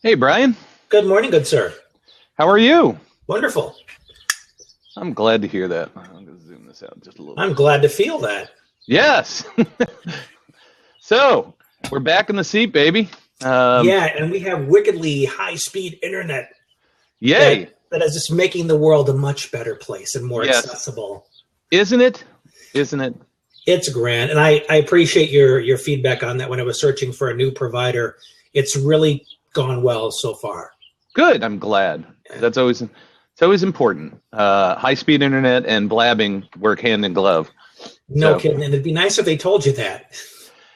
Hey, Brian. Good morning, good sir. How are you? Wonderful. I'm glad to hear that. I'm going to zoom this out just a little I'm bit. glad to feel that. Yes. So, we're back in the seat, baby. Um, Yeah, and we have wickedly high-speed internet that Yay. that is just making the world a much better place and more Yes. accessible. Isn't it? Isn't it? It's grand, and I appreciate your feedback on that. When I was searching for a new provider, it's really gone well so far. Good. I'm glad. It's always important. High-speed internet and blabbing work hand in glove. No So, kidding, and it'd be nice if they told you that.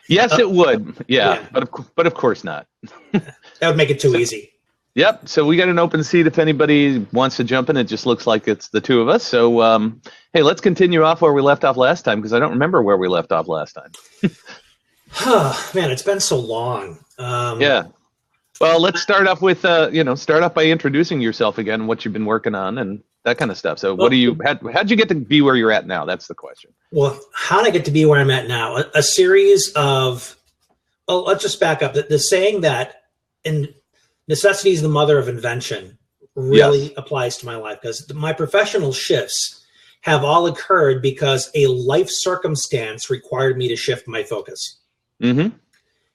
yes, Uh, it would. Yeah, yeah, but of course not. that would make it too So, easy. yep. So we got an open seat if anybody wants to jump in. It just looks like it's the two of us. So, hey, let's continue off where we left off last time because I don't remember where we left off last time. Man, it's been so long. Yeah. Well, let's start off with, start off by introducing yourself again, what you've been working on and that kind of stuff. So Well, how'd you get to be where you're at now? That's the question. well, how did I get to be where I'm at now? A series of let's just back up. The saying that in necessity is the mother of invention Yes. really applies to my life because my professional shifts have all occurred because a life circumstance required me to shift my focus. Mm-hmm.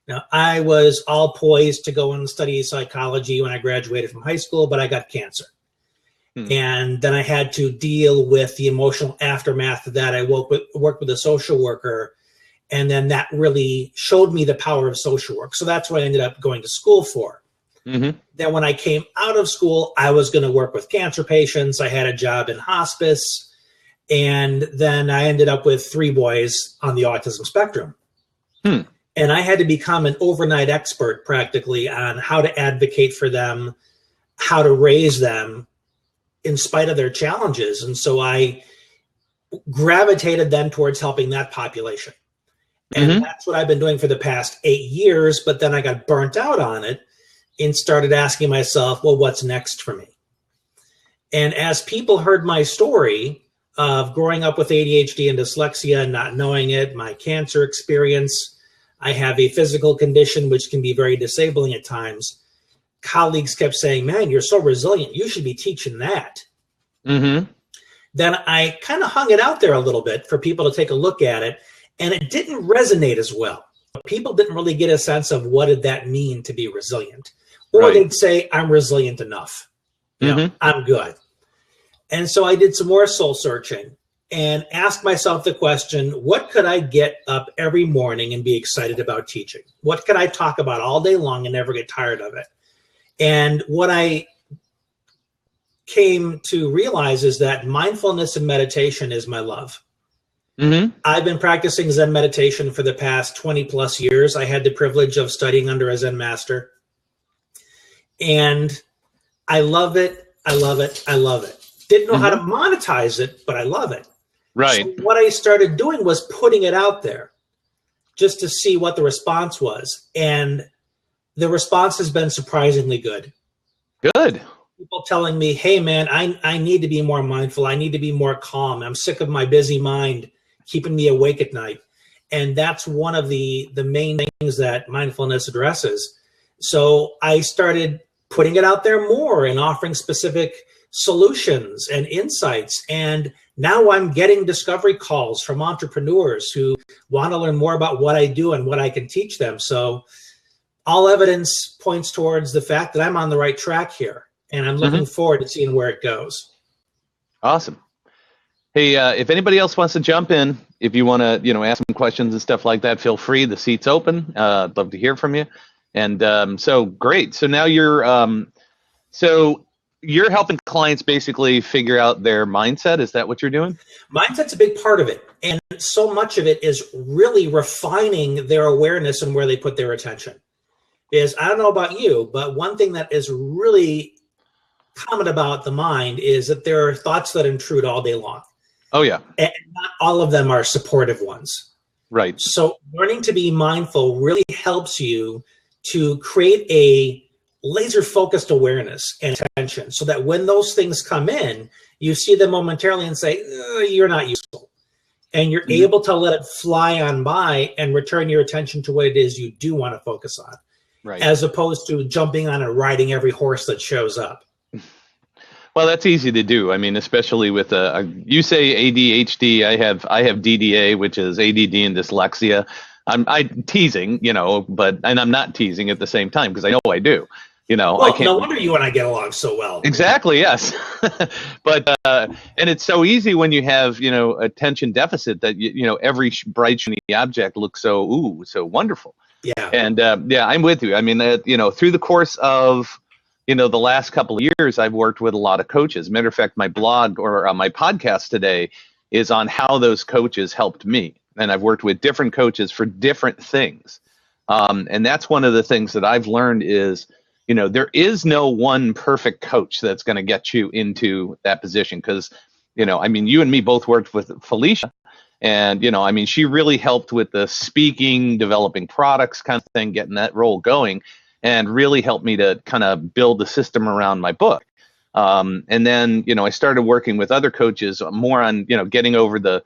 Now, I was all poised to go and study psychology when I graduated from high school, but I got cancer. Hmm. And then I had to deal with the emotional aftermath of that. I worked with a social worker, and then that really showed me the power of social work. So that's what I ended up going to school for. Mm-hmm. Then when I came out of school, I was going to work with cancer patients. I had a job in hospice. And then I ended up with 3 boys on the autism spectrum. Hmm. And I had to become an overnight expert practically on how to advocate for them, how to raise them in spite of their challenges. And so I gravitated then towards helping that population. And Mm-hmm. that's what I've been doing for the past 8 years. But then I got burnt out on it and started asking myself, well, what's next for me? And as people heard my story of growing up with ADHD and dyslexia and not knowing it, my cancer experience, I have a physical condition which can be very disabling at times. Colleagues kept saying, man, you're so resilient. You should be teaching that. Mm-hmm. Then I kind of hung it out there a little bit for people to take a look at it. And it didn't resonate as well. People didn't really get a sense of what did that mean to be resilient. Or Right. they'd say, I'm resilient enough. Mm-hmm. I'm good. And so I did some more soul searching and asked myself the question, what could I get up every morning and be excited about teaching? What could I talk about all day long and never get tired of it? And what I came to realize is that mindfulness and meditation is my love. Mm-hmm. I've been practicing Zen meditation for the past 20 plus years. I had the privilege of studying under a Zen master. And I love it. I love it. I love it. Didn't know how to monetize it, but I love it. Right. So what I started doing was putting it out there just to see what the response was. And the response has been surprisingly good. Good. People telling me, hey, man, I need to be more mindful. I need to be more calm. I'm sick of my busy mind keeping me awake at night. And that's one of the main things that mindfulness addresses. So I started putting it out there more and offering specific solutions and insights. And now I'm getting discovery calls from entrepreneurs who want to learn more about what I do and what I can teach them. So all evidence points towards the fact that I'm on the right track here. And I'm looking forward to seeing where it goes. Awesome. Hey, if anybody else wants to jump in, if you want to, ask some questions and stuff like that, feel free. The seat's open. I'd love to hear from you. And so great. So now you're helping clients basically figure out their mindset. Is that what you're doing? Mindset's a big part of it. And so much of it is really refining their awareness and where they put their attention. Because I don't know about you, but one thing that is really common about the mind is that there are thoughts that intrude all day long. Oh, yeah. And not all of them are supportive ones. Right. So learning to be mindful really helps you to create a laser focused awareness and attention so that when those things come in, you see them momentarily and say, you're not useful. And you're able to let it fly on by and return your attention to what it is you do want to focus on. Right. as opposed to jumping on and riding every horse that shows up. Well, that's easy to do. I mean, especially with you say ADHD. I have DDA, which is ADD and dyslexia. I'm teasing, but I'm not teasing at the same time because I know I do. Well, I can't. No wonder you and I get along so well. Exactly. Yes. But and it's so easy when you have attention deficit that every bright shiny object looks so wonderful. Yeah. And I'm with you. I mean, through the course of the last couple of years, I've worked with a lot of coaches. Matter of fact, my blog or my podcast today is on how those coaches helped me. And I've worked with different coaches for different things. And that's one of the things that I've learned is, there is no one perfect coach that's going to get you into that position. Because, I mean, you and me both worked with Felicia. And, I mean, she really helped with the speaking, developing products kind of thing, getting that role going, and really helped me to kind of build the system around my book. And then, I started working with other coaches more on, getting over the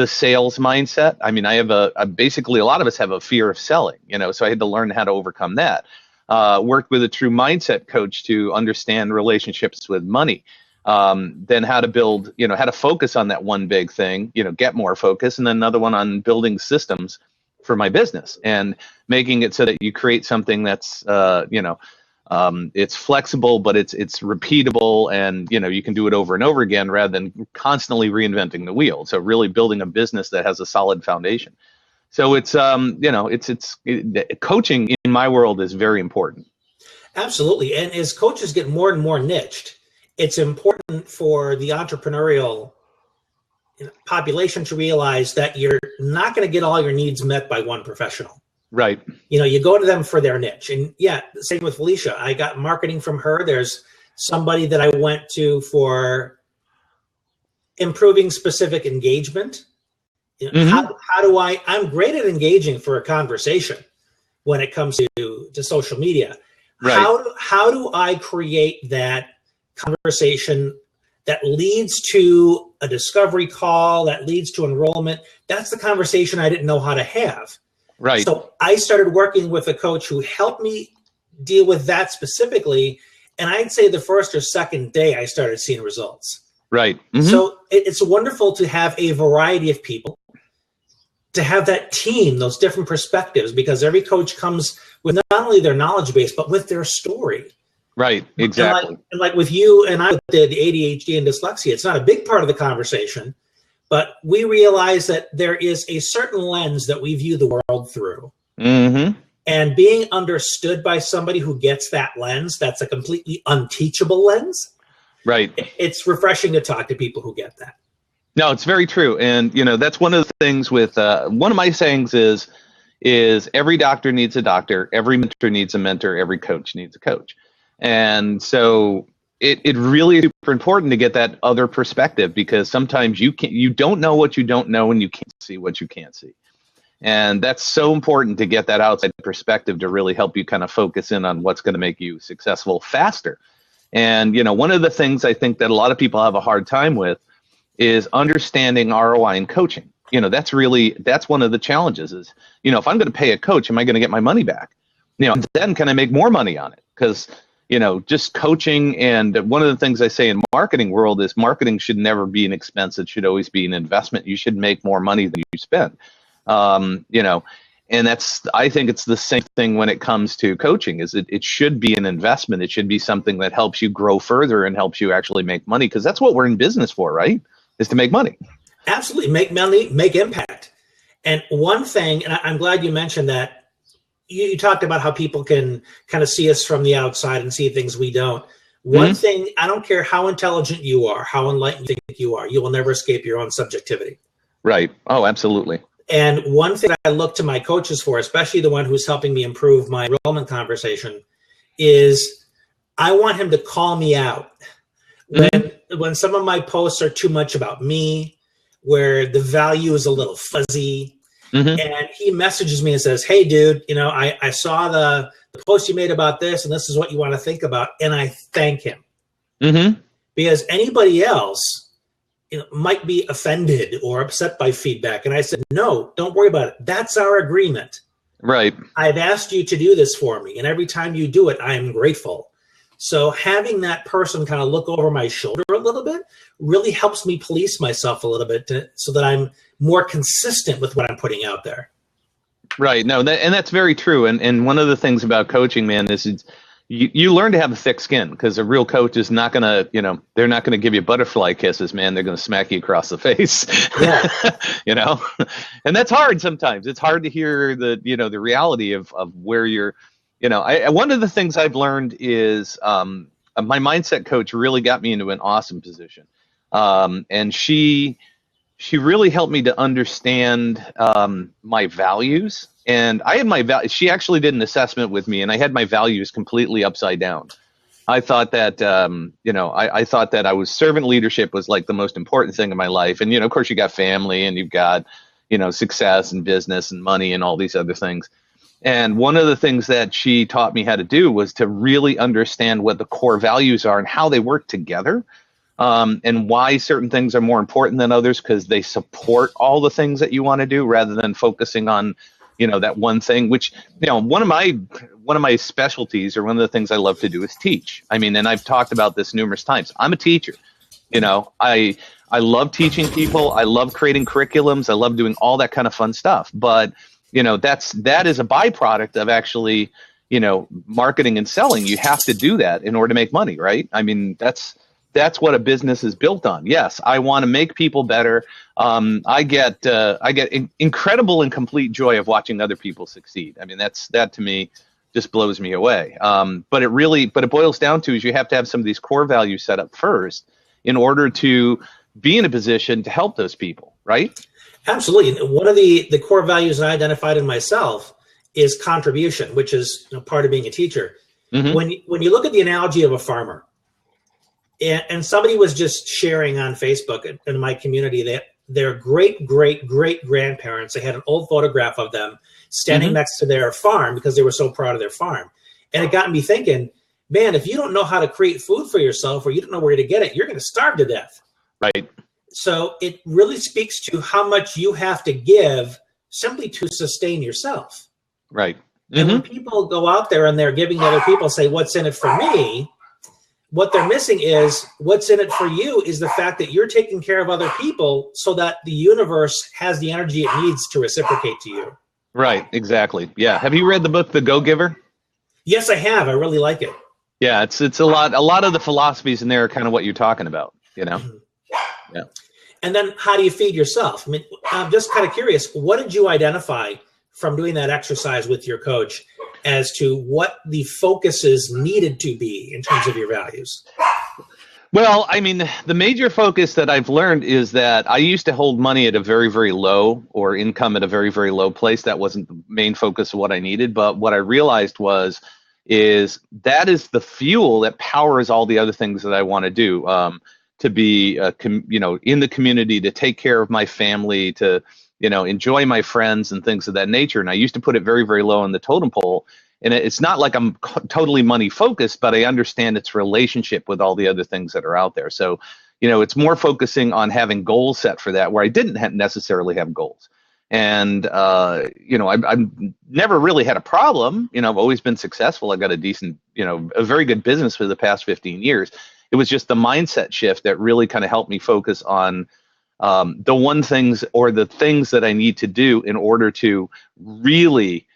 sales mindset. I mean, I have basically a lot of us have a fear of selling, so I had to learn how to overcome that. Worked with a true mindset coach to understand relationships with money. Then how to build, how to focus on that one big thing, get more focus. And then another one on building systems for my business and making it so that you create something that's, it's flexible, but it's repeatable, and you can do it over and over again rather than constantly reinventing the wheel. So really building a business that has a solid foundation. So it's coaching in my world is very important. Absolutely. And as coaches get more and more niched, it's important for the entrepreneurial population to realize that you're not going to get all your needs met by one professional. Right. You go to them for their niche. And yeah, same with Felicia. I got marketing from her. There's somebody that I went to for improving specific engagement. How do I'm great at engaging for a conversation when it comes to social media. Right. How do I create that conversation that leads to a discovery call, that leads to enrollment? That's the conversation I didn't know how to have. Right. So I started working with a coach who helped me deal with that specifically. And I'd say the first or second day I started seeing results. Right. Mm-hmm. So it's wonderful to have a variety of people, to have that team, those different perspectives, because every coach comes with not only their knowledge base, but with their story. Right, exactly. And like with you and I, with the ADHD and dyslexia, it's not a big part of the conversation, but we realize that there is a certain lens that we view the world through. Mm-hmm. And being understood by somebody who gets that lens, that's a completely unteachable lens. Right. It's refreshing to talk to people who get that. No, it's very true. And, that's one of the things with one of my sayings is every doctor needs a doctor, every mentor needs a mentor, every coach needs a coach. And so it really is super important to get that other perspective, because sometimes you don't know what you don't know, and you can't see what you can't see. And that's so important to get that outside perspective to really help you kind of focus in on what's going to make you successful faster. And, one of the things I think that a lot of people have a hard time with is understanding ROI in coaching. That's one of the challenges is, if I'm going to pay a coach, am I going to get my money back? Then can I make more money on it? Because, just coaching, and one of the things I say in marketing world is marketing should never be an expense. It should always be an investment. You should make more money than you spend. And I think it's the same thing when it comes to coaching, is it should be an investment. It should be something that helps you grow further and helps you actually make money, because that's what we're in business for, right? Is to make money. Absolutely. Make money, make impact. And one thing, and I'm glad you mentioned that, you talked about how people can kind of see us from the outside and see things we don't. One thing, I don't care how intelligent you are, how enlightened you think you are, you will never escape your own subjectivity. Right. Oh, absolutely. And one thing I look to my coaches for, especially the one who's helping me improve my enrollment conversation, is I want him to call me out. When some of my posts are too much about me, where the value is a little fuzzy, and he messages me and says, "Hey, dude, I saw the post you made about this, and this is what you want to think about." And I thank him, because anybody else might be offended or upset by feedback. And I said, "No, don't worry about it. That's our agreement. Right. I've asked you to do this for me, and every time you do it, I am grateful. So having that person kind of look over my shoulder a little bit really helps me police myself a little bit so that I'm more consistent with what I'm putting out there. Right. No, and that's very true. And one of the things about coaching, man, is you learn to have a thick skin, because a real coach is not going to, they're not going to give you butterfly kisses, man. They're going to smack you across the face. Yeah. And that's hard sometimes. It's hard to hear the reality of where you're, one of the things I've learned is my mindset coach really got me into an awesome position. And she really helped me to understand my values. And I had my values. She actually did an assessment with me, and I had my values completely upside down. I thought that, I thought that servant leadership was like the most important thing in my life. And, of course, you got family, and you've got, success and business and money and all these other things. And one of the things that she taught me how to do was to really understand what the core values are and how they work together. And why certain things are more important than others, because they support all the things that you want to do, rather than focusing on, that one thing, which, one of my specialties, or one of the things I love to do, is teach. I mean, and I've talked about this numerous times. I'm a teacher. I love teaching people. I love creating curriculums. I love doing all that kind of fun stuff. But, that is a byproduct of actually, marketing and selling. You have to do that in order to make money, right? I mean, that's what a business is built on. Yes, I want to make people better. I get incredible and complete joy of watching other people succeed. I mean, that to me just blows me away. But it boils down to is you have to have some of these core values set up first in order to be in a position to help those people, right? Absolutely. One of the core values I identified in myself is contribution, which is part of being a teacher. Mm-hmm. When you look at the analogy of a farmer, and somebody was just sharing on Facebook in my community that their great grandparents, they had an old photograph of them standing mm-hmm. next to their farm because they were so proud of their farm. And it got me thinking, man, if you don't know how to create food for yourself, or you don't know where to get it, you're going to starve to death. Right. So it really speaks to how much you have to give simply to sustain yourself. Right. Mm-hmm. And when people go out there and they're giving other people, say, what's in it for me? What they're missing is what's in it for you is the fact that you're taking care of other people so that the universe has the energy it needs to reciprocate to you. Right. Exactly. Yeah. Have you read the book, The Go-Giver? Yes, I have. I really like it. Yeah. It's a lot of the philosophies in there are kind of what you're talking about, Mm-hmm. Yeah. And then how do you feed yourself? I mean, I'm just kind of curious, what did you identify from doing that exercise with your coach as to what the focuses needed to be in terms of your values? Well, I mean, the major focus that I've learned is that I used to hold money at a very, very low, or income at a very, very low place. That wasn't the main focus of what I needed. But what I realized is that is the fuel that powers all the other things that I want to do. To be, in the community, to take care of my family, to, enjoy my friends and things of that nature. And I used to put it very, very low on the totem pole. And it's not like I'm totally money focused, but I understand its relationship with all the other things that are out there. So, it's more focusing on having goals set for that, where I didn't necessarily have goals. And, I've never really had a problem. I've always been successful. I've got a decent, a very good business for the past 15 years. It was just the mindset shift that really kind of helped me focus on the one things, or the things that I need to do in order to really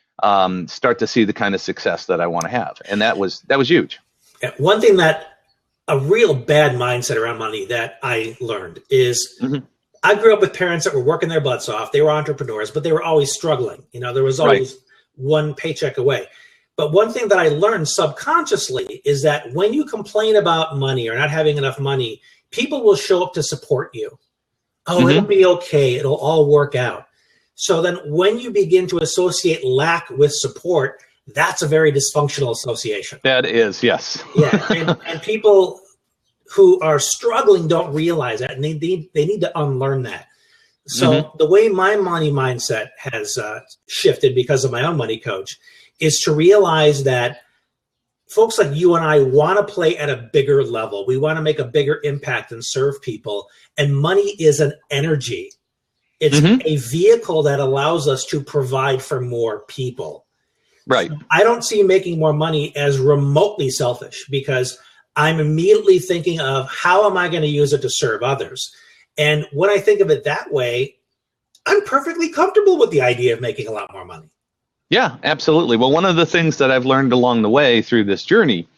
start to see the kind of success that I want to have. And that was huge. Yeah, one thing that a real bad mindset around money that I learned is mm-hmm. I grew up with parents that were working their butts off. They were entrepreneurs, but they were always struggling. There was always one paycheck away. But one thing that I learned subconsciously is that when you complain about money or not having enough money, people will show up to support you. Oh, mm-hmm. It'll be okay. It'll all work out. So then when you begin to associate lack with support, that's a very dysfunctional association. That is, yes. Yeah. And people who are struggling don't realize that, and they need to unlearn that. So mm-hmm. the way my money mindset has shifted because of my own money coach is to realize that folks like you and I want to play at a bigger level. We want to make a bigger impact and serve people. And money is an energy. It's Mhm. a vehicle that allows us to provide for more people. Right. So I don't see making more money as remotely selfish, because I'm immediately thinking of how am I going to use it to serve others. And when I think of it that way, I'm perfectly comfortable with the idea of making a lot more money. Yeah, absolutely. Well, one of the things that I've learned along the way through this journey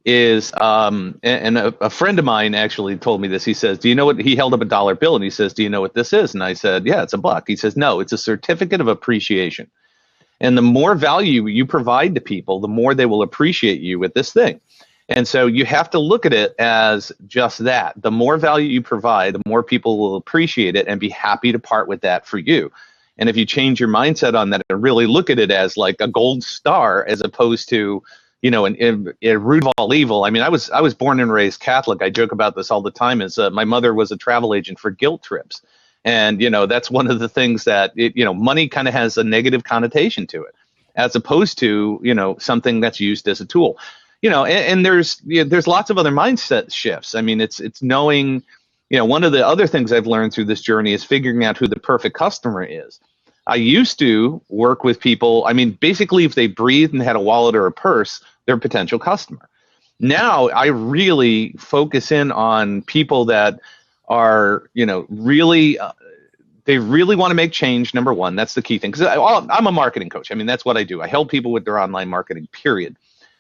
is, and a friend of mine actually told me this. He says, "Do you know what?" He held up a dollar bill and he says, "Do you know what this is?" And I said, "Yeah, it's a buck." He says, "No, it's a certificate of appreciation. And the more value you provide to people, the more they will appreciate you with this thing." And so you have to look at it as just that. The more value you provide, the more people will appreciate it and be happy to part with that for you. And if you change your mindset on that and really look at it as like a gold star, as opposed to, a root of all evil. I mean, I was born and raised Catholic. I joke about this all the time. Is my mother was a travel agent for guilt trips, and that's one of the things that money kind of has a negative connotation to it, as opposed to something that's used as a tool. And there's lots of other mindset shifts. I mean, it's knowing. One of the other things I've learned through this journey is figuring out who the perfect customer is. I used to work with people. I mean, basically, if they breathed and had a wallet or a purse, they're a potential customer. Now, I really focus in on people that are, really, they really want to make change. Number one, that's the key thing. Because I'm a marketing coach. I mean, that's what I do. I help people with their online marketing, period.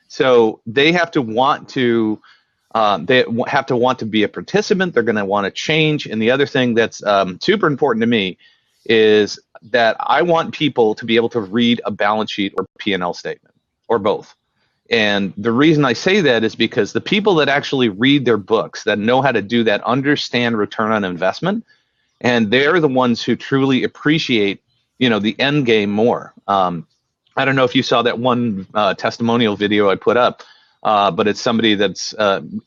So they have to want to. They have to want to be a participant. They're going to want to change. And the other thing that's super important to me is that I want people to be able to read a balance sheet or P&L statement, or both. And the reason I say that is because the people that actually read their books, that know how to do that, understand return on investment, and they're the ones who truly appreciate, the end game more. I don't know if you saw that one testimonial video I put up. But it's somebody that's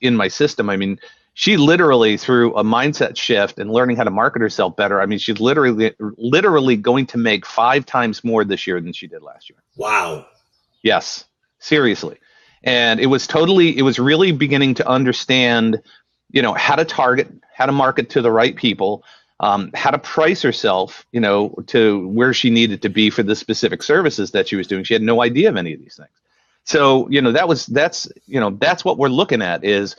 in my system. I mean, she literally, through a mindset shift and learning how to market herself better, I mean, she's literally going to make 5 times more this year than she did last year. Wow. Yes, seriously. And it was really beginning to understand, how to target, how to market to the right people, how to price herself, to where she needed to be for the specific services that she was doing. She had no idea of any of these things. So, that's what we're looking at is,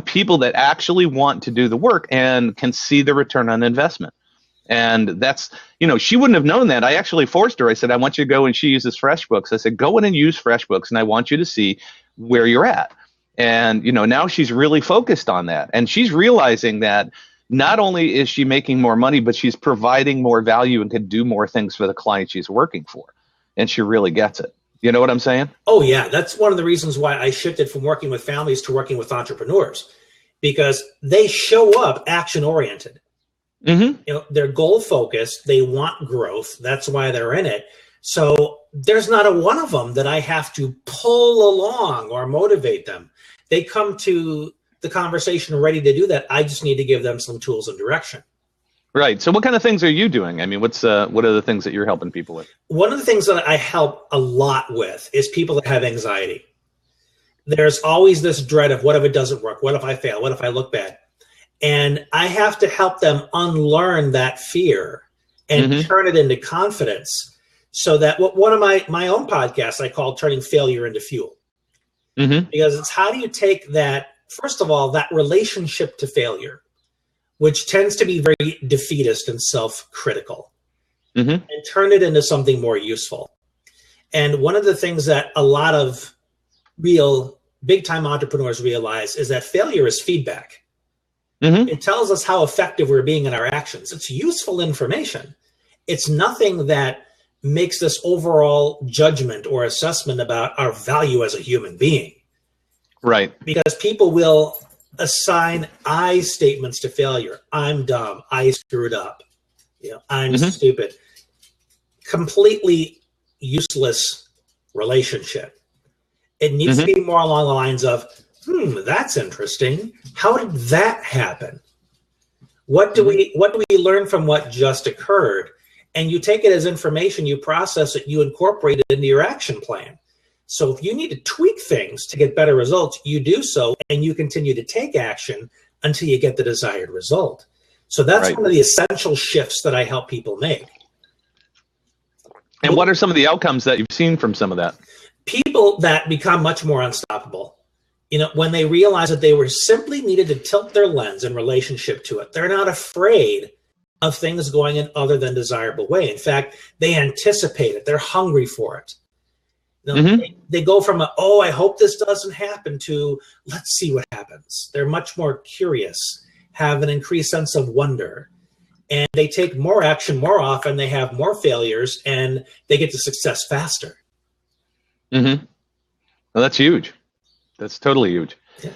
people that actually want to do the work and can see the return on investment. And that's, she wouldn't have known that. I actually forced her. I said, I want you to go, and she uses FreshBooks. I said, go in and use FreshBooks, and I want you to see where you're at. And, now she's really focused on that. And she's realizing that not only is she making more money, but she's providing more value and can do more things for the client she's working for. And she really gets it. You know what I'm saying? Oh, yeah. That's one of the reasons why I shifted from working with families to working with entrepreneurs, because they show up action-oriented. Mm-hmm. They're goal-focused. They want growth. That's why they're in it. So there's not a one of them that I have to pull along or motivate them. They come to the conversation ready to do that. I just need to give them some tools and direction. Right. So what kind of things are you doing? I mean, what are the things that you're helping people with? One of the things that I help a lot with is people that have anxiety. There's always this dread of, what if it doesn't work? What if I fail? What if I look bad? And I have to help them unlearn that fear and turn it into confidence, so that one of my own podcasts I call Turning Failure into Fuel. Because it's, how do you take that, first of all, that relationship to failure, which tends to be very defeatist and self-critical, and turn it into something more useful. And one of the things that a lot of real big-time entrepreneurs realize is that failure is feedback. It tells us how effective we're being in our actions. It's useful information. It's nothing that makes this overall judgment or assessment about our value as a human being. Right. Because people will assign I statements to failure. I'm dumb. I screwed up. I'm stupid. Completely useless relationship. It needs to be more along the lines of, that's interesting. How did that happen? What do we learn from what just occurred? And you take it as information, you process it, you incorporate it into your action plan. So if you need to tweak things to get better results, you do so, and you continue to take action until you get the desired result. So that's Right. one of the essential shifts that I help people make. And what are some of the outcomes that you've seen from some of that? People that become much more unstoppable, when they realize that they were simply needed to tilt their lens in relationship to it. They're not afraid of things going in other than desirable way. In fact, they anticipate it. They're hungry for it. They go from I hope this doesn't happen to let's see what happens. They're much more curious, have an increased sense of wonder, and they take more action more often. They have more failures, and they get to success faster. Well, that's huge. That's totally huge. Yeah.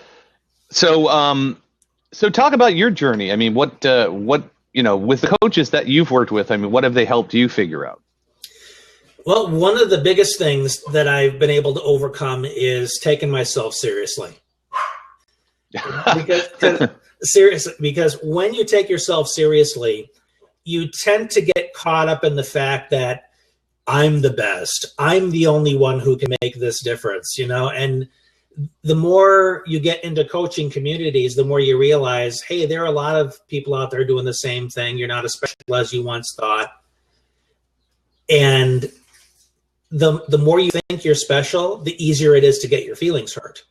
So talk about your journey. I mean, what with the coaches that you've worked with, I mean, what have they helped you figure out? Well, one of the biggest things that I've been able to overcome is taking myself seriously. Because when you take yourself seriously, you tend to get caught up in the fact that I'm the best. I'm the only one who can make this difference, and the more you get into coaching communities, the more you realize, hey, there are a lot of people out there doing the same thing. You're not as special as you once thought. And the more you think you're special, the easier it is to get your feelings hurt.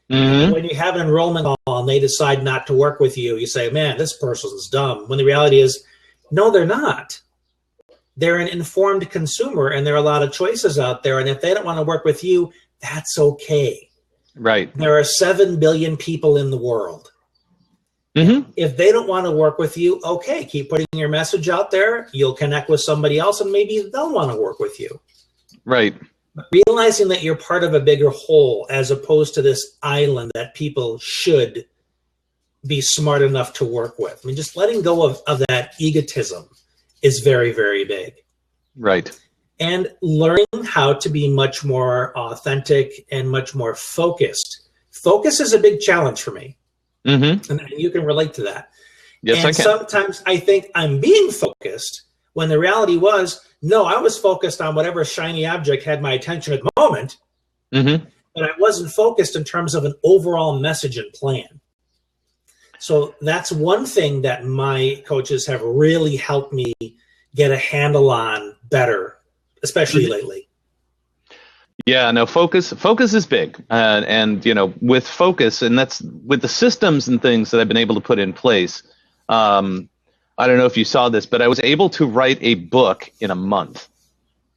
When you have an enrollment call and they decide not to work with you, you say, man, this person's dumb. When the reality is, no, they're not. They're an informed consumer, and there are a lot of choices out there. And if they don't want to work with you, that's okay. Right. There are 7 billion people in the world. If they don't want to work with you, okay, keep putting your message out there. You'll connect with somebody else, and maybe they'll want to work with you. Right. But realizing that you're part of a bigger whole, as opposed to this island that people should be smart enough to work with. I mean, just letting go of that egotism is very, very big. Right. And learning how to be much more authentic and much more focused. Focus is a big challenge for me. And you can relate to that. Yes, and I can. Sometimes I think I'm being focused when the reality was, no, I was focused on whatever shiny object had my attention at the moment. But I wasn't focused in terms of an overall message and plan. So that's one thing that my coaches have really helped me get a handle on better, especially lately. Yeah, no, focus is big. And with focus, and that's with the systems and things that I've been able to put in place. I don't know if you saw this, but I was able to write a book in a month.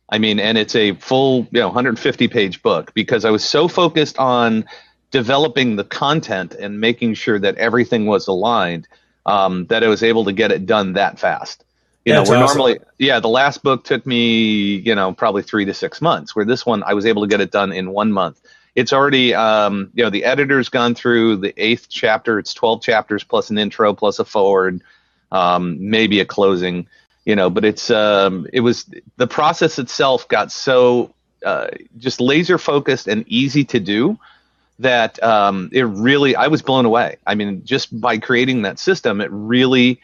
I mean, and it's a full, 150-page book, because I was so focused on developing the content and making sure that everything was aligned, that I was able to get it done that fast. We're awesome. Normally, the last book took me, probably 3 to 6 months, where this one, I was able to get it done in 1 month. It's already, the editor's gone through the 8th chapter. It's 12 chapters plus an intro plus a forward, maybe a closing, but it was the process itself got so just laser focused and easy to do that I was blown away. I mean, just by creating that system, it really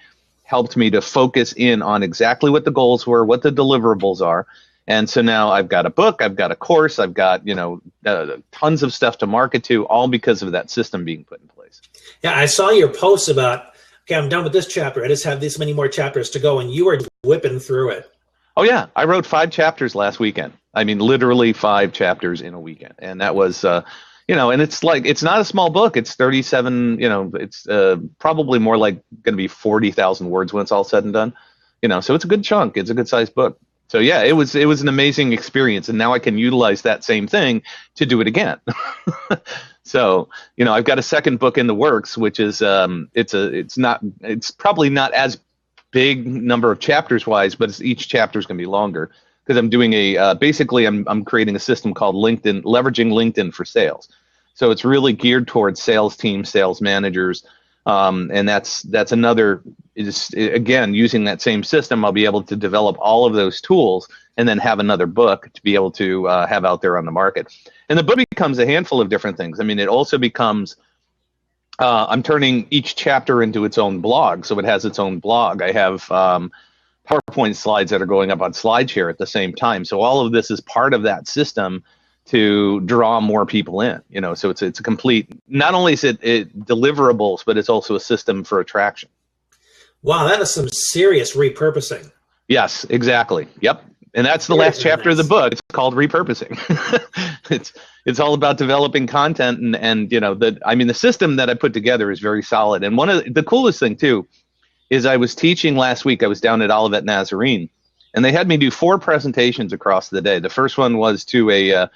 helped me to focus in on exactly what the goals were, what the deliverables are. And so now I've got a book, I've got a course, I've got, tons of stuff to market to, all because of that system being put in place. Yeah, I saw your posts about, okay, I'm done with this chapter. I just have this many more chapters to go, and you are whipping through it. Oh, yeah. I wrote 5 chapters last weekend. I mean, literally 5 chapters in a weekend. And that was, and it's not a small book. It's 37, it's probably more like going to be 40,000 words when it's all said and done. So it's a good chunk. It's a good sized book. So, yeah, it was an amazing experience. And now I can utilize that same thing to do it again. So, I've got a second book in the works, which is it's probably not as big number of chapters wise, but each chapter is going to be longer, because I'm doing I'm creating a system called leveraging LinkedIn for sales. So it's really geared towards sales teams, sales managers. And that's another, again, using that same system, I'll be able to develop all of those tools and then have another book to be able to have out there on the market. And the book becomes a handful of different things. I mean, it also becomes, I'm turning each chapter into its own blog. So it has its own blog. I have PowerPoint slides that are going up on SlideShare at the same time. So all of this is part of that system to draw more people in, so it's a complete, not only is it deliverables, but it's also a system for attraction. Wow, that is some serious repurposing. Yes, exactly. Yep. And that's the Very, last very chapter of the nice. book. It's called repurposing. It's all about developing content and the system that I put together is very solid. And one of the coolest thing too is I was teaching last week. I was down at Olivet Nazarene, and they had me do 4 presentations across the day. The first one was to a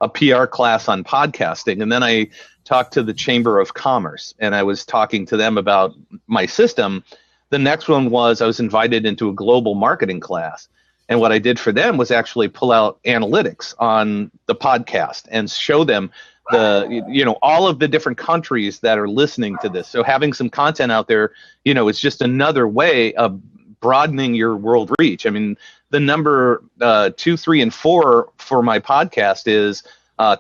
PR class on podcasting, and then I talked to the Chamber of Commerce, and I was talking to them about my system. The next one was I was invited into a global marketing class, and what I did for them was actually pull out analytics on the podcast and show them all of the different countries that are listening to this. So having some content out there, is just another way of broadening your world reach. I mean, the number 2, 3, and 4 for my podcast is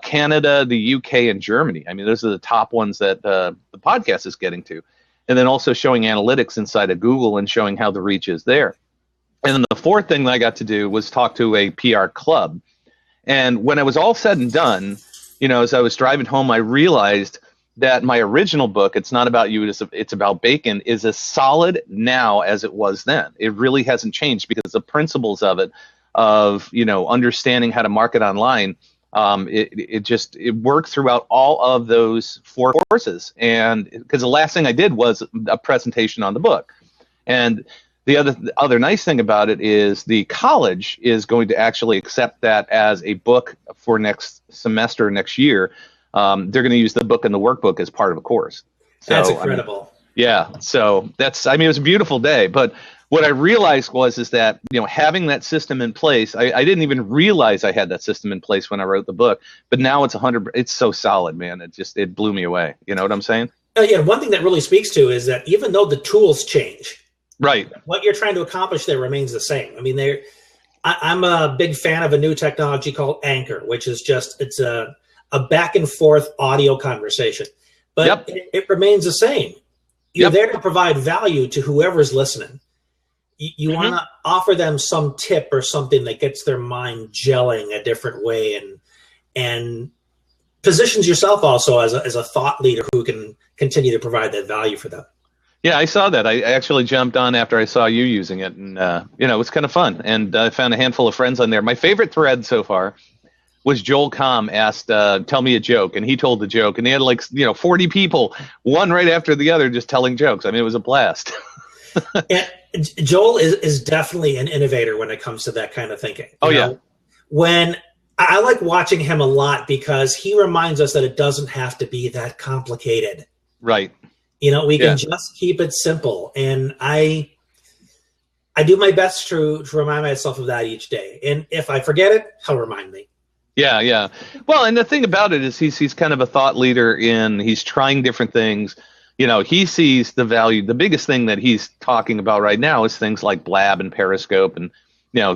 Canada, the UK, and Germany. I mean, those are the top ones that the podcast is getting to. And then also showing analytics inside of Google and showing how the reach is there. And then the 4th thing that I got to do was talk to a PR club. And when it was all said and done, as I was driving home, I realized that my original book, It's Not About You, It's About Bacon, is as solid now as it was then. It really hasn't changed because the principles of it, of understanding how to market online, it worked throughout all of those 4 courses. And because the last thing I did was a presentation on the book. And the other nice thing about it is the college is going to actually accept that as a book for next semester, next year. They're going to use the book and the workbook as part of a course. So, That's incredible. So it was a beautiful day. But what I realized is that, having that system in place, I didn't even realize I had that system in place when I wrote the book. But now it's 100. It's so solid, man. It blew me away. You know what I'm saying? Yeah. One thing that really speaks to is that even though the tools change, right, what you're trying to accomplish there remains the same. I mean, I'm a big fan of a new technology called Anchor, which is it's a back and forth audio conversation, but it remains the same. You're there to provide value to whoever's listening. You want to offer them some tip or something that gets their mind gelling a different way and positions yourself also as a thought leader who can continue to provide that value for them. Yeah, I saw that. I actually jumped on after I saw you using it, and it was kind of fun. And I found a handful of friends on there. My favorite thread so far was Joel Comm asked, "Tell me a joke," and he told the joke, and he had 40 people, one right after the other, just telling jokes. I mean, it was a blast. And Joel is definitely an innovator when it comes to that kind of thinking. When I like watching him a lot because he reminds us that it doesn't have to be that complicated. Right. We can just keep it simple. And I do my best to remind myself of that each day. And if I forget it, he'll remind me. Yeah. Well, and the thing about it is he's kind of a thought leader he's trying different things. He sees the value. The biggest thing that he's talking about right now is things like Blab and Periscope and,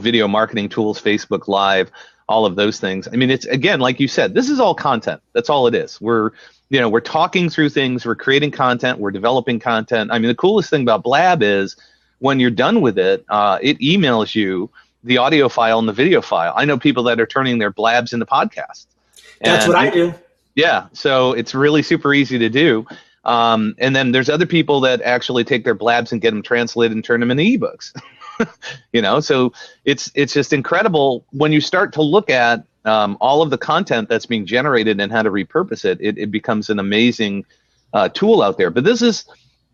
video marketing tools, Facebook Live, all of those things. I mean, it's, again, like you said, this is all content. That's all it is. We're talking through things. We're creating content. We're developing content. I mean, the coolest thing about Blab is when you're done with it, it emails you the audio file and the video file. I know people that are turning their Blabs into podcasts. That's what I do. Yeah. So it's really super easy to do. And then there's other people that actually take their Blabs and get them translated and turn them into ebooks. So it's just incredible when you start to look at all of the content that's being generated and how to repurpose it. It becomes an amazing tool out there. But this is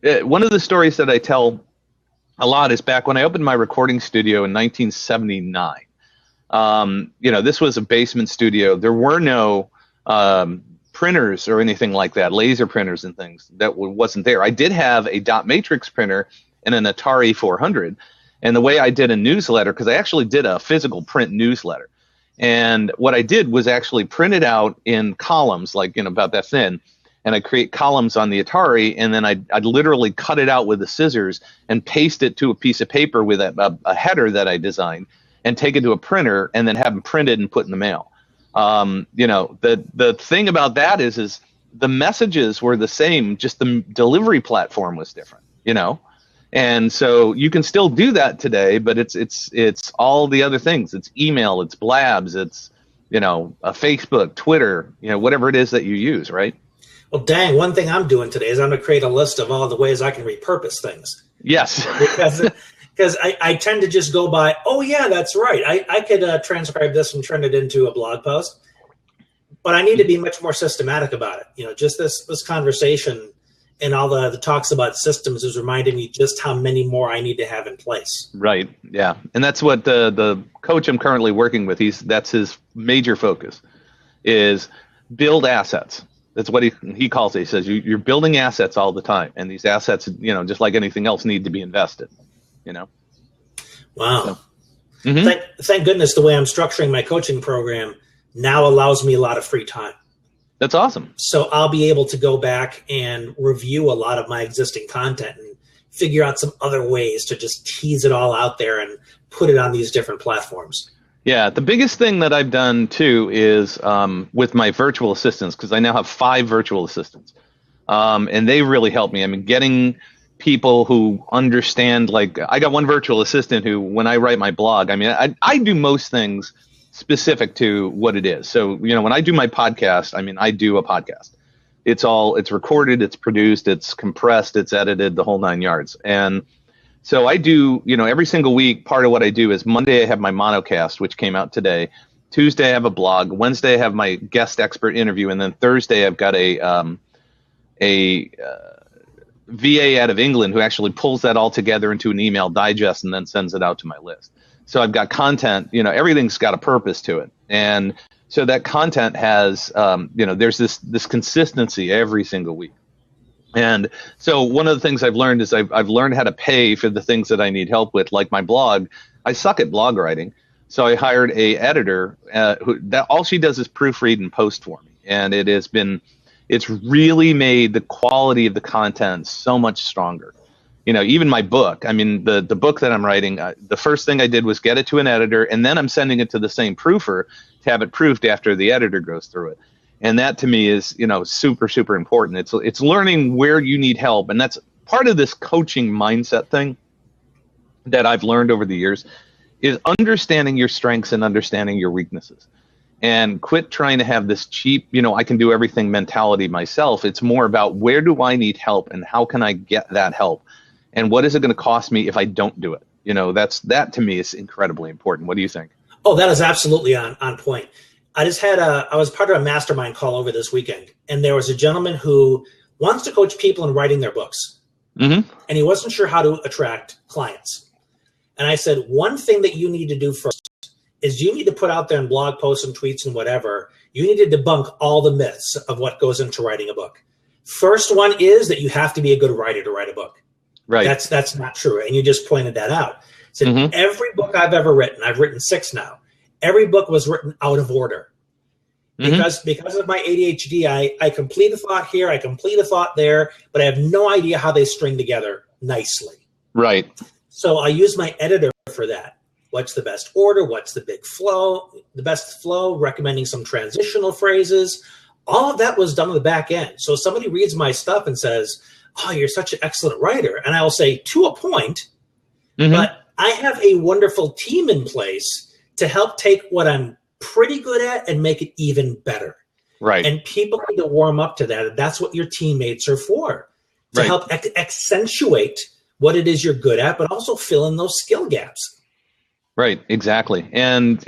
one of the stories that I tell a lot is back when I opened my recording studio in 1979. This was a basement studio. There were no printers or anything like that, laser printers and things. That wasn't there. I did have a dot matrix printer and an Atari 400. And the way I did a newsletter, because I actually did a physical print newsletter. And what I did was actually print it out in columns, about that thin. And I create columns on the Atari, and then I'd literally cut it out with the scissors and paste it to a piece of paper with a header that I designed, and take it to a printer, and then have them printed and put in the mail. The thing about that is the messages were the same, just the delivery platform was different. And so you can still do that today, but it's all the other things. It's email, it's Blabs, it's a Facebook, Twitter, whatever it is that you use, right? Well, dang, one thing I'm doing today is I'm going to create a list of all the ways I can repurpose things. Yes. because I tend to just go by, oh, yeah, that's right. I could transcribe this and turn it into a blog post. But I need to be much more systematic about it. Just this conversation and all the talks about systems is reminding me just how many more I need to have in place. Right. Yeah. And that's what the coach I'm currently working with, that's his major focus is build assets. That's what he calls it. He says you're building assets all the time. And these assets, just like anything else, need to be invested, Wow. So, mm-hmm. Thank goodness the way I'm structuring my coaching program now allows me a lot of free time. That's awesome. So I'll be able to go back and review a lot of my existing content and figure out some other ways to just tease it all out there and put it on these different platforms. Yeah, the biggest thing that I've done too is with my virtual assistants, because I now have 5 virtual assistants, and they really help me. I mean, getting people who understand, like I got one virtual assistant who, when I write my blog, I mean, I do most things specific to what it is. So, when I do my podcast, I mean, I do a podcast. It's recorded, it's produced, it's compressed, it's edited, the whole 9 yards. And so I do, every single week, part of what I do is Monday I have my monocast, which came out today. Tuesday I have a blog. Wednesday I have my guest expert interview. And then Thursday I've got a VA out of England who actually pulls that all together into an email digest and then sends it out to my list. So I've got content, everything's got a purpose to it. And so that content has, there's this consistency every single week. And so one of the things I've learned is I've learned how to pay for the things that I need help with, like my blog. I suck at blog writing. So I hired a editor all she does is proofread and post for me. And it's really made the quality of the content so much stronger. Even my book, I mean, the book that I'm writing, the first thing I did was get it to an editor, and then I'm sending it to the same proofer to have it proofed after the editor goes through it. And that to me is, super, super important. It's learning where you need help. And that's part of this coaching mindset thing that I've learned over the years is understanding your strengths and understanding your weaknesses. And quit trying to have this cheap, I can do everything mentality myself. It's more about where do I need help and how can I get that help? And what is it going to cost me if I don't do it? That to me is incredibly important. What do you think? Oh, that is absolutely on point. I was part of a mastermind call over this weekend, and there was a gentleman who wants to coach people in writing their books. Mm-hmm. And he wasn't sure how to attract clients. And I said, one thing that you need to do first is you need to put out there in blog posts and tweets and whatever, you need to debunk all the myths of what goes into writing a book. First one is that you have to be a good writer to write a book. Right. That's not true. And you just pointed that out. So every book I've ever written, I've written 6 now, every book was written out of order. Because of my ADHD, I complete a thought here, I complete a thought there, but I have no idea how they string together nicely. Right. So I use my editor for that. What's the best order? What's the best flow, recommending some transitional phrases. All of that was done on the back end. So somebody reads my stuff and says, oh, you're such an excellent writer. And I will say, to a point, but I have a wonderful team in place to help take what I'm pretty good at and make it even better. Right. And people need to warm up to that. And that's what your teammates are for, to help accentuate what it is you're good at, but also fill in those skill gaps. Right. Exactly. And,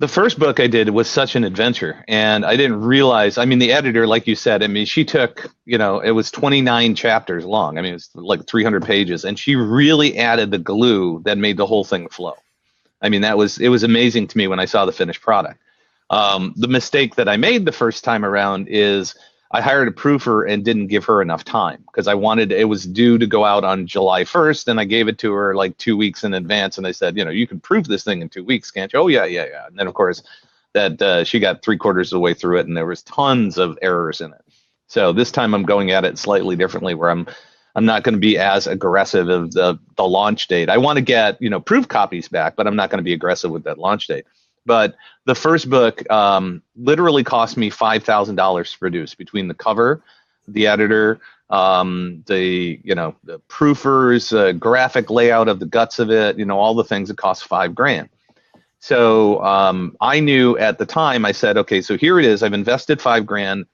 the first book I did was such an adventure, and I didn't realize, I mean, the editor, like you said, I mean, she took, it was 29 chapters long. I mean, it's like 300 pages, and she really added the glue that made the whole thing flow. I mean, it was amazing to me when I saw the finished product. The mistake that I made the first time around is I hired a proofer and didn't give her enough time because it was due to go out on July 1st, and I gave it to her like 2 weeks in advance, and I said, you can proof this thing in 2 weeks, can't you? Oh, yeah. And then, of course, that she got 3/4 of the way through it, and there was tons of errors in it. So this time I'm going at it slightly differently, where I'm not going to be as aggressive of the launch date. I want to get, proof copies back, but I'm not going to be aggressive with that launch date. But the first book literally cost me $5,000 to produce, between the cover, the editor, the proofers, graphic layout of the guts of it, all the things. It cost $5,000. So I knew at the time, I said, okay, so here it is. I've invested $5,000.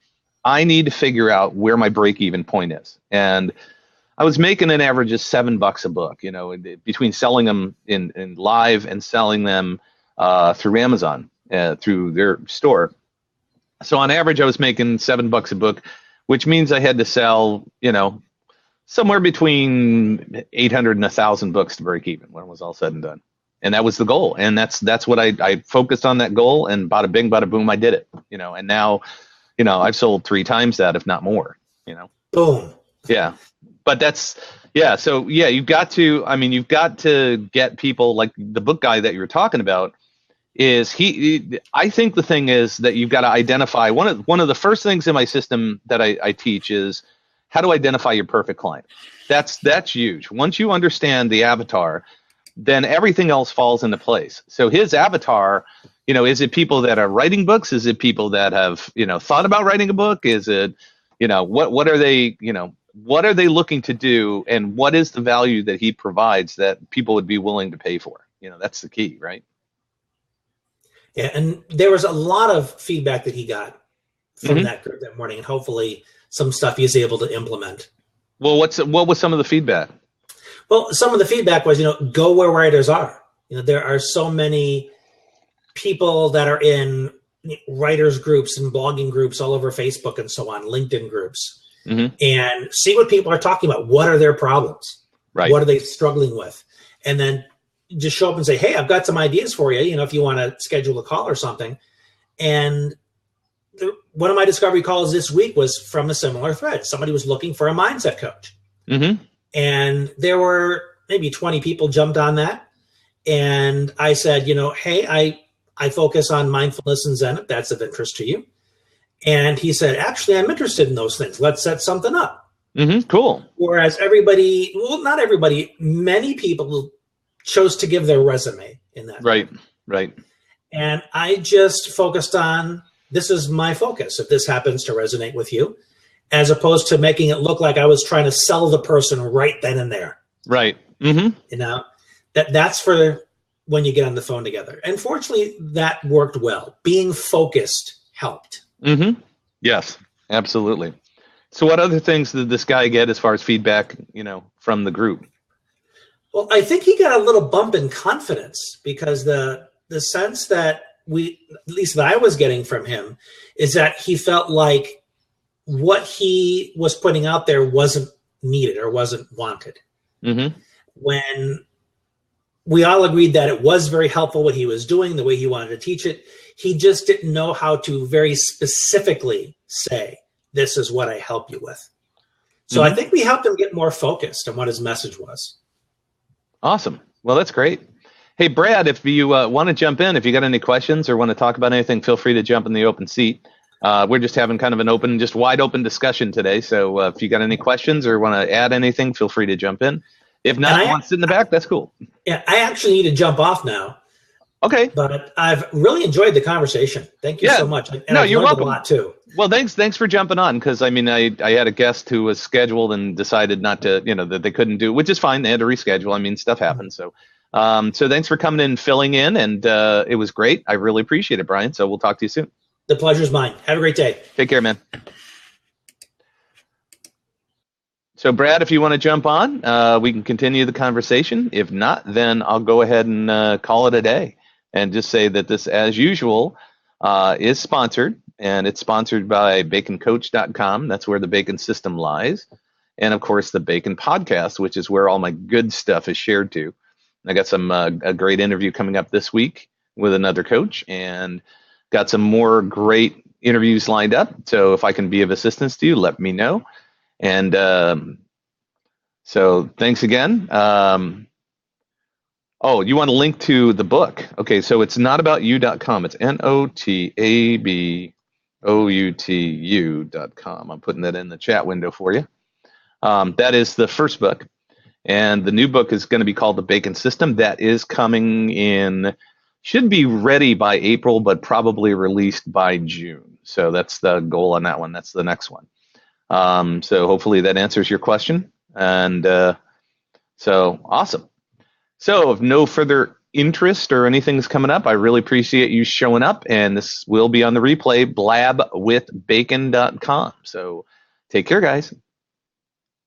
I need to figure out where my break-even point is. And I was making an average of $7 a book, between selling them in live and selling them through Amazon, through their store. So on average, I was making $7 a book, which means I had to sell, somewhere between 800 and 1,000 books to break even when it was all said and done. And that was the goal. And that's what I focused on, that goal, and bada bing, bada boom, I did it, and now, I've sold 3 times that, if not more, Boom. Yeah. But so you've got to get people like the book guy that you were talking about. I think the thing is that you've got to identify one of the first things in my system that I teach is how to identify your perfect client. That's huge. Once you understand the avatar, then everything else falls into place. So his avatar, is it people that are writing books? Is it people that have, thought about writing a book? Is it, what are they, what are they looking to do, and what is the value that he provides that people would be willing to pay for? That's the key, right? Yeah, and there was a lot of feedback that he got from that group that morning, and hopefully some stuff he's able to implement. Well, what was some of the feedback? Well, some of the feedback was, go where writers are. There are so many people that are in writers groups and blogging groups all over Facebook and so on, LinkedIn groups, and see what people are talking about. What are their problems? Right. What are they struggling with? And then just show up and say, hey, I've got some ideas for you, if you want to schedule a call or something. And one of my discovery calls this week was from a similar thread. Somebody was looking for a mindset coach. And there were maybe 20 people jumped on that. And I said, hey, I focus on mindfulness and Zen, if that's of interest to you. And he said, actually, I'm interested in those things. Let's set something up. Cool. Whereas not everybody, many people chose to give their resume in that. Right. And I just focused on, this is my focus. If this happens to resonate with you, as opposed to making it look like I was trying to sell the person right then and there. Right. That's for when you get on the phone together. And fortunately, that worked well. Being focused helped. Yes, absolutely. So what other things did this guy get as far as feedback, from the group? Well, I think he got a little bump in confidence, because the sense that at least that I was getting from him, is that he felt like what he was putting out there wasn't needed or wasn't wanted. When we all agreed that it was very helpful what he was doing, the way he wanted to teach it, he just didn't know how to very specifically say, this is what I help you with. So I think we helped him get more focused on what his message was. Awesome. Well, that's great. Hey, Brad, if you want to jump in, if you got any questions or want to talk about anything, feel free to jump in the open seat. We're just having kind of an wide open discussion today. So if you got any questions or want to add anything, feel free to jump in. If not, you want to sit in the back, that's cool. Yeah, I actually need to jump off now. Okay. But I've really enjoyed the conversation. Thank you so much. And you're welcome. A lot too. Well, thanks for jumping on, because I had a guest who was scheduled and decided not to, that they couldn't do, which is fine. They had to reschedule. Stuff happens. So thanks for coming in and filling in, and it was great. I really appreciate it, Brian. So we'll talk to you soon. The pleasure's mine. Have a great day. Take care, man. So, Brad, if you want to jump on, we can continue the conversation. If not, then I'll go ahead and call it a day and just say that this, as usual, is sponsored, and it's sponsored by baconcoach.com. That's where the Bacon System lies. And, of course, the Bacon Podcast, which is where all my good stuff is shared to. I got a great interview coming up this week with another coach, and got some more great interviews lined up. So if I can be of assistance to you, let me know. And so thanks again. You want to link to the book. Okay, so it's notaboutyou.com. It's notaboutu.com. I'm putting that in the chat window for you. That is the first book. And the new book is going to be called The Bacon System. That is coming in, should be ready by April, but probably released by June. So that's the goal on that one. That's the next one. So hopefully that answers your question. And so awesome. So if no further interest or anything's coming up, I really appreciate you showing up. And this will be on the replay, blabwithbacon.com. So take care, guys.